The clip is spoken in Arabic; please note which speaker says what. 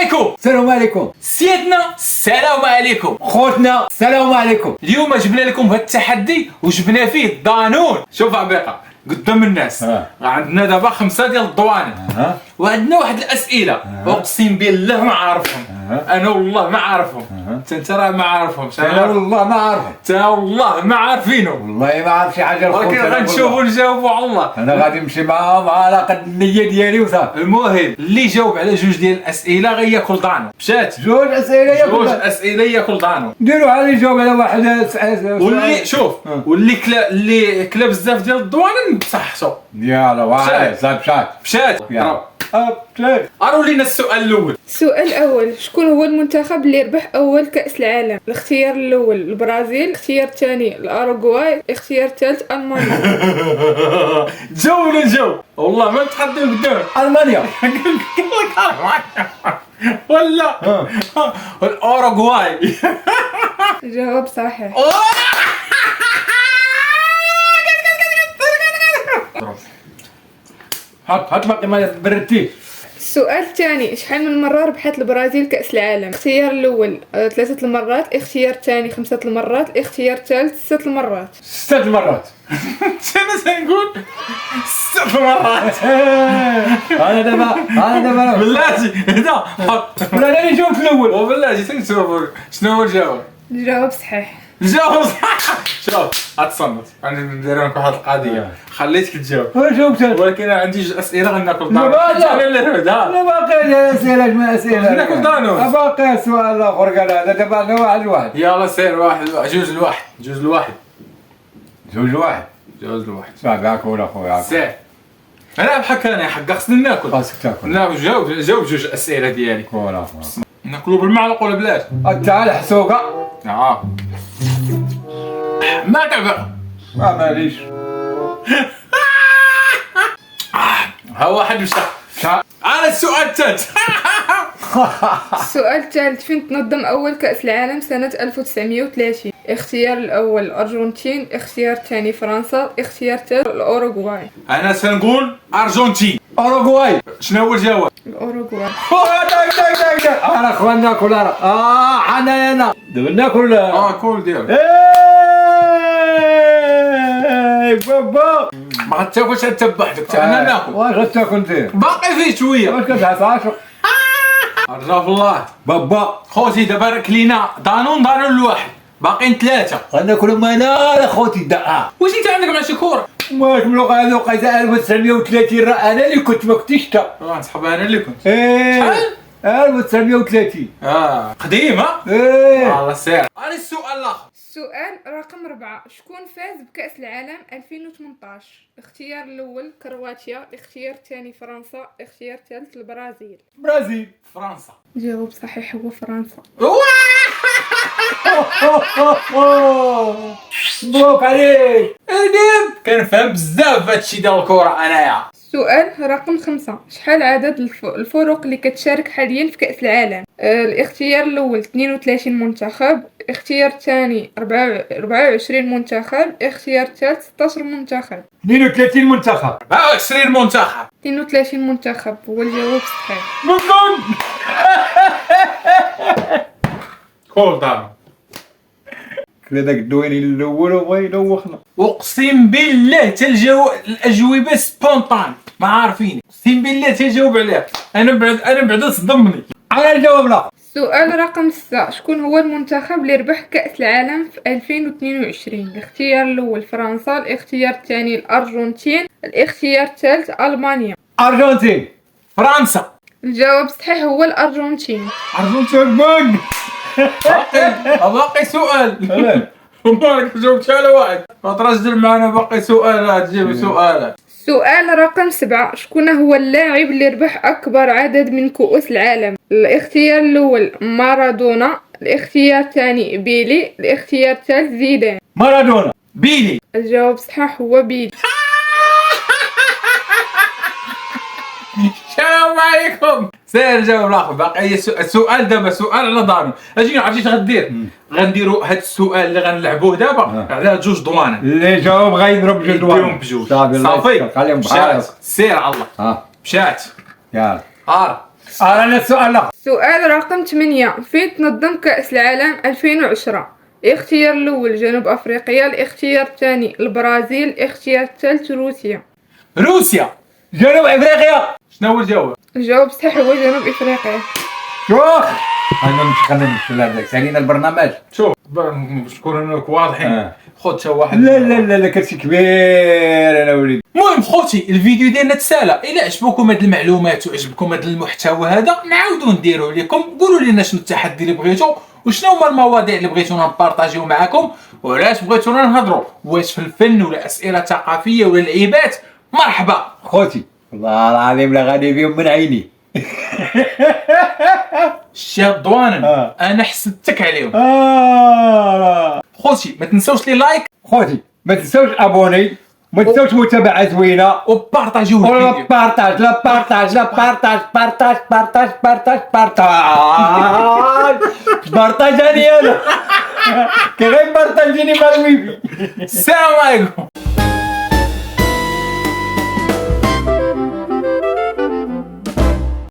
Speaker 1: عليكم.
Speaker 2: السلام عليكم.
Speaker 1: سيدنا السلام عليكم.
Speaker 2: خوتنا السلام عليكم.
Speaker 1: اليوم جبنا لكم هذا التحدي وجبنا فيه دانون. شوف عبيقه قدام الناس عندنا دابا 5 ديال الدواني وعندنا واحد الاسئله اقسم بالله ما عارفهم. انا والله ما عارفهم. انت راه ما عارفهمش.
Speaker 2: انا والله ما عارفهم.
Speaker 1: تا والله ما عارفينهم.
Speaker 2: والله ما عارف شي حاجه
Speaker 1: ولكن غنشوفوا نجاوبوا على الله.
Speaker 2: انا غادي نمشي معاهم على قد النيه ديالي وصافي.
Speaker 1: المهم اللي جاوب على جوج ديال الاسئله غياكل دانون. مشات
Speaker 2: جوج اسئله ياكل
Speaker 1: جوج اسئله ياكل دانون.
Speaker 2: نديروا على يجاوب على واحد
Speaker 1: واللي شوف واللي كلا بزاف ديال الدواني بصحته.
Speaker 2: يلا واحد
Speaker 1: مشات اروا لينا السؤال الاول.
Speaker 3: السؤال الأول، شكون هو المنتخب اللي ربح أول كأس العالم؟ الاختيار الأول البرازيل، الاختيار الثاني الأوروغواي، الاختيار الثالث ألمانيا.
Speaker 1: جاوب ولا نجاوب؟ والله ما نتحدى قدام.
Speaker 2: المانيا.
Speaker 1: ولا الأوروغواي.
Speaker 3: جواب صحيح.
Speaker 2: حط ما بردتيش.
Speaker 3: السؤال الثاني، شحال من مرة ربحت البرازيل كأس العالم؟ الاختيار الأول 3 المرات، الاختيار الثاني 5 المرات، الاختيار الثالث 6 المرات.
Speaker 2: 6 مرات.
Speaker 1: انا تنقول 6 مرات.
Speaker 2: انا دابا
Speaker 1: بلاتي هدا حط.
Speaker 2: ولا انا اللي جاوبت الاول.
Speaker 1: وبلاتي تنشوفوا شنو هو الجواب.
Speaker 3: الجواب صحيح.
Speaker 1: الجواب صح. شوف غتصنت عندي ندير لك واحد القضيه. خليتك تجاوب
Speaker 2: وانا جاوبت
Speaker 1: ولكن انا عندي جوج اسئله غناكل
Speaker 2: لا
Speaker 1: دانون.
Speaker 2: باقي اسئله ما اسئله
Speaker 1: ناكل دانون.
Speaker 2: باقي سؤال الاخر قال هذا دابا انا واحد
Speaker 1: يلا سير واحد جوج لواحد.
Speaker 2: صافي اكل اخويا
Speaker 1: سير. انا بحال انا حق خصني ناكل.
Speaker 2: خاصك تاكل.
Speaker 1: لا جاوب جوج اسئله ديالي.
Speaker 2: كول اخويا
Speaker 1: ناكلوا بالمعلقه ولا بلاش؟
Speaker 2: تعال حسوقه.
Speaker 1: ما تعبق.
Speaker 2: ماليش.
Speaker 1: ها واحد مشى. انا السؤال الثالث.
Speaker 3: السؤال الثالث، فين تنظم أول كأس العالم سنة 1930؟ الاختيار الأول الأرجنتين، الاختيار الثاني فرنسا، الاختيار الثالث الأوروغواي.
Speaker 1: انا سنقول ارجنتين.
Speaker 2: اوروغواي.
Speaker 1: شنو هو الجواب؟
Speaker 3: الأوروغواي.
Speaker 2: انا اخوان ناكل انا دابا ناكل ولا
Speaker 1: كول ديال
Speaker 2: بابا
Speaker 1: ما غتاكلش انت بوحدك. انا ناكل.
Speaker 2: واش غتاكل دير؟
Speaker 1: باقي فيه شويه.
Speaker 2: واش كتعس 10
Speaker 1: رجا في الله.
Speaker 2: بابا
Speaker 1: خوتي دابا كلينا دانون الواحد باقيين 3.
Speaker 2: غناكلهم انا خوتي دقه.
Speaker 1: واش انت عندك مع شي كوره؟
Speaker 2: واش ملوك هذا وقيته 1930 راه انا اللي كنت ما كنتش انت.
Speaker 1: نصحب انا اللي كنت.
Speaker 2: شحال؟ 1930.
Speaker 1: قديم ها؟ الله سير. انا السؤال الاخر.
Speaker 3: السؤال رقم 4، شكون فاز بكأس العالم 2018؟ الاختيار الأول كرواتيا، الاختيار الثاني فرنسا، الاختيار الثالث البرازيل.
Speaker 2: برازيل.
Speaker 1: فرنسا.
Speaker 3: جواب صحيح هو فرنسا.
Speaker 2: مبروك عليك.
Speaker 1: كان فاهم بزاف هادشي ديال الكره انايا.
Speaker 3: السؤال رقم 5، شحال عدد الفرق اللي كتشارك حاليا في كأس العالم؟ الاختيار الأول 32 منتخب، الاختيار الثاني 24 منتخب، الاختيار الثالث 16 منتخب.
Speaker 2: 32 منتخب.
Speaker 1: 24 منتخب.
Speaker 3: 32 منتخب هو الجواب الصحيح.
Speaker 2: ممنون.
Speaker 1: كول دانون.
Speaker 2: كذا داك الدويني الاول هو يدوخنا.
Speaker 1: اقسم بالله تلجاو الاجوبه سبونطان ما عارفين. اقسم بالله تجاوب عليها. انا بعدا صدمني.
Speaker 2: على الجواب لا.
Speaker 3: السؤال رقم 6، شكون هو المنتخب اللي ربح كأس العالم في 2022؟ الاختيار الأول فرنسا، الاختيار الثاني الأرجنتين، الاختيار الثالث ألمانيا.
Speaker 2: ارجنتين.
Speaker 1: فرنسا.
Speaker 3: الجواب الصحيح هو الأرجنتين.
Speaker 2: ارجنتين بان.
Speaker 1: باقي سؤال. ومالك جاوبت على واحد. ما ترجل معنا باقي سؤالات. جيب سؤالات.
Speaker 3: السؤال رقم 7، شكون هو اللاعب اللي ربح أكبر عدد من كؤوس العالم؟ الاختيار الأول مارادونا، الاختيار الثاني بيلي، الاختيار الثالث زيدان.
Speaker 2: مارادونا.
Speaker 1: بيلي.
Speaker 3: الجواب الصحيح هو بيلي.
Speaker 1: السلام عليكم. سير جاوب الاخر. باقي السؤال دابا سؤال على دانون. اجي عرفتي اش غدير؟ غنديروا هذا السؤال اللي غنلعبوه دابا على جوج دوانه.
Speaker 2: اللي جاوب غيضرب جوج دوانه.
Speaker 1: بجوج.
Speaker 2: صافي
Speaker 1: صافي
Speaker 2: خليهم بحالهم.
Speaker 1: سير على الله. مشات.
Speaker 2: يلا. أنا السؤال الآخر.
Speaker 3: سؤال رقم 8. فين تنظم كأس العالم 2010؟ الاختيار الأول جنوب أفريقيا، الاختيار الثاني البرازيل، الاختيار الثالث روسيا.
Speaker 1: روسيا.
Speaker 2: جنوب أفريقيا.
Speaker 1: شنو هو الجواب؟
Speaker 3: الجواب الصحيح هو جنوب أفريقيا.
Speaker 2: شوف أنا مش خلينا هذاك سالينا البرنامج.
Speaker 1: شوف باش نكونوا واضحين. خذ تا واحد.
Speaker 2: لا كرسي كبير أنا وليدي.
Speaker 1: المهم خوتي الفيديو ديالنا تسالى. الا عجبكم هاد المعلومات وعجبكم هاد المحتوى هذا نعاودو نديروه لكم. قولوا لنا شنو التحدي اللي بغيتو وشنو هما المواضيع اللي بغيتونا نبارطاجيو معكم وعلاش بغيتونا نهضروا، واش في الفن ولا اسئله ثقافيه ولا لعيبات. مرحبا
Speaker 2: خوتي والله العظيم لا غادي بيهم من عيني.
Speaker 1: الشاب ضوانن انا حسدتك عليهم. خوتي ما تنساوش لي لايك.
Speaker 2: خوتي ما تنساوش ابوني، ما تنساوش متابعة زوينة
Speaker 1: وبارطاجيو
Speaker 2: ولا
Speaker 1: الفيديو.
Speaker 2: بارطاج لا بارطاج لا بارطاج بارطاج بارطاج بارطاج بارطاج بارطاجاني انا كي غير بارطاجيني مع الويفي.
Speaker 1: السلام عليكم.